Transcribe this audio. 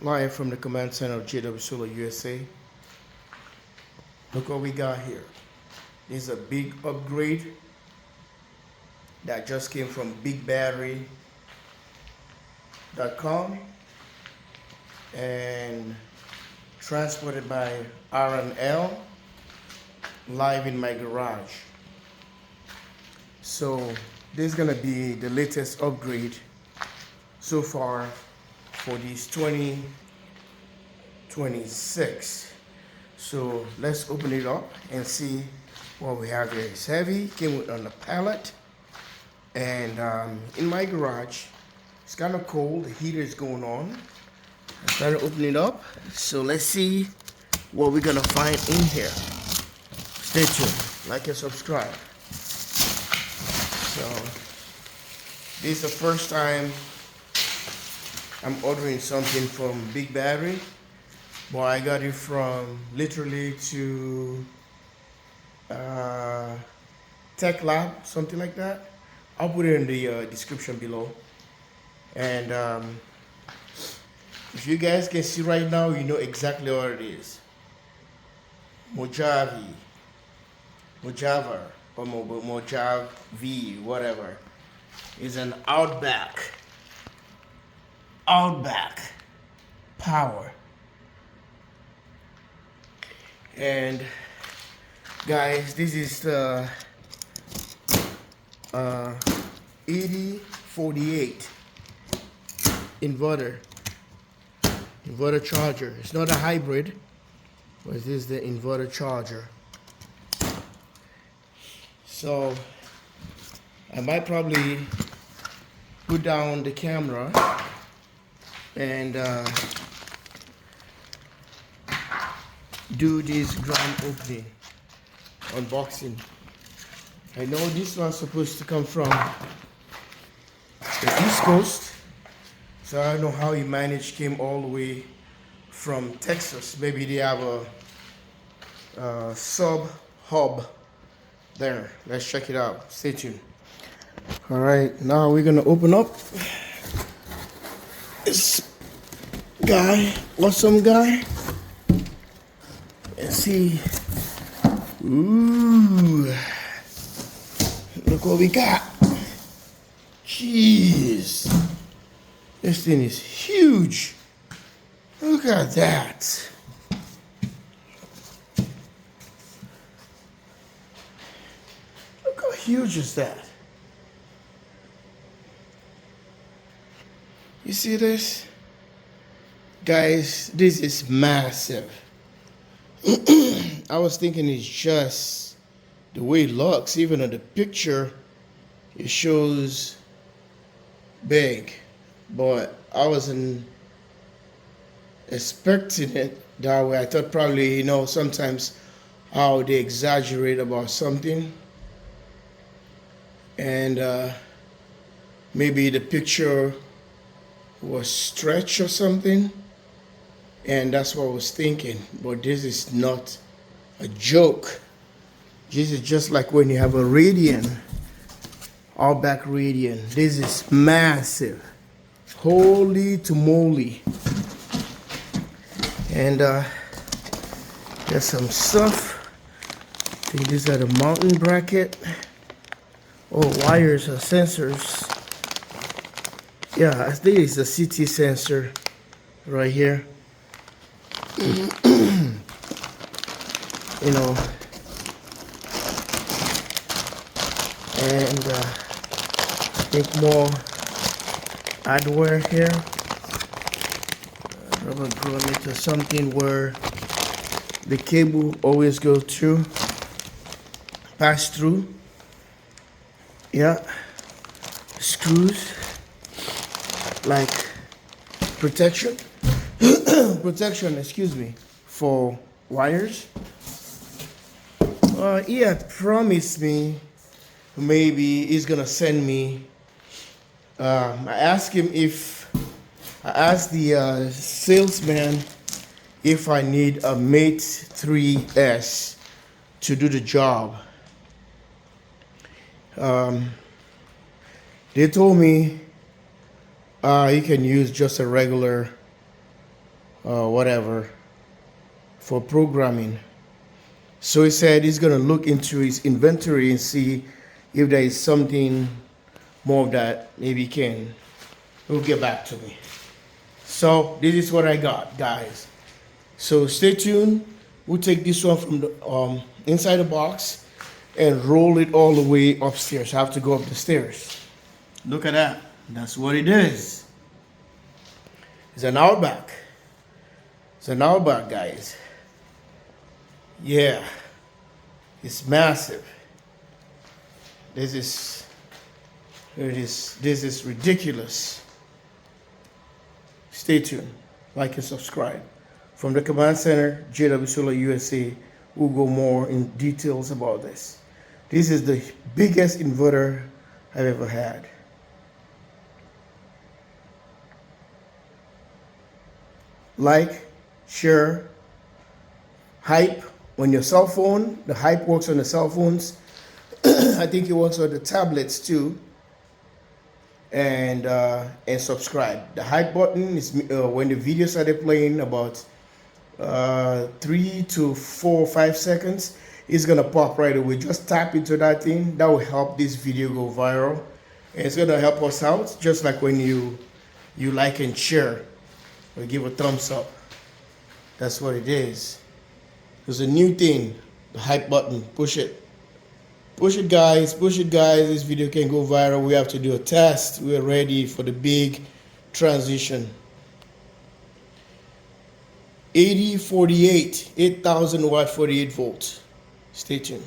Live from the command center of JW Solar USA. Look what we got here. This is a big upgrade that just came from bigbattery.com and transported by R&L live in my garage. So this is gonna be the latest upgrade so far for these 2026. So let's open it up and see what we have here. It's heavy, came with on the pallet, and in my garage it's kind of cold. The heater is going on. I'm trying to open it up, so let's see what we're gonna find in here. Stay tuned, like and subscribe. So this is the first time I'm ordering something from Big Battery, but I got it from literally to Tech Lab, something like that. I'll put it in the description below. And if you guys can see right now, you know exactly what it is. Mojave, or Mojave, whatever, is an OutBack power. And guys, this is the 8048 inverter charger. It's not a hybrid, but this is the inverter charger. So I might probably put down the camera and do this grand opening unboxing. I know this one's supposed to come from the East Coast, so I don't know how he managed, came all the way from Texas. Maybe they have a sub hub there. Let's check it out. Stay tuned. All right, now we're gonna open up this guy, awesome guy, and see. Ooh, look what we got. Jeez, this thing is huge. Look at that. Look how huge is that. You see this? Guys, this is massive. I was thinking it's just the way it looks. Even on the picture, it shows big, but I wasn't expecting it that way. I thought probably, you know, sometimes how they exaggerate about something, and maybe the picture was stretched or something, and that's what I was thinking. But this is not a joke. This is just like when you have a Radian, OutBack Radian. This is massive. Holy moly. And there's some stuff. I think these are the mountain bracket. Oh, wires or sensors. Yeah, I think it's a CT sensor right here. You know, and I think more hardware here. Rubber grommet or something where the cable always goes through, pass through. Yeah, screws like protection. Excuse me, for wires. He had promised me maybe he's gonna send me. I asked the salesman if I need a Mate 3S to do the job. They told me you can use just a regular whatever for programming. So he said he's gonna look into his inventory and see if there is something more of that. Maybe he'll get back to me. So this is what I got, guys. So stay tuned. We'll take this one from the inside the box and roll it all the way upstairs. I have to go up the stairs. Look at that. That's what it is. It's an OutBack. It's an OutBack, guys. Yeah. It's massive. This is ridiculous. Stay tuned. Like and subscribe. From the Command Center, JW Solar USA, we'll go more in details about this. This is the biggest inverter I've ever had. Like, share, hype on your cell phone. The hype works on the cell phones. I think it works on the tablets too. And subscribe. The hype button is when the video started playing about 3 to 4 or 5 seconds, it's gonna pop right away. Just tap into that thing. That will help this video go viral, and it's gonna help us out. Just like when you like and share or give a thumbs up. That's what it is. There's a new thing, the hype button. Push it. Push it, guys. Push it, guys. This video can go viral. We have to do a test. We're ready for the big transition. 8048, 8,000 watt, 48 volts. Stay tuned.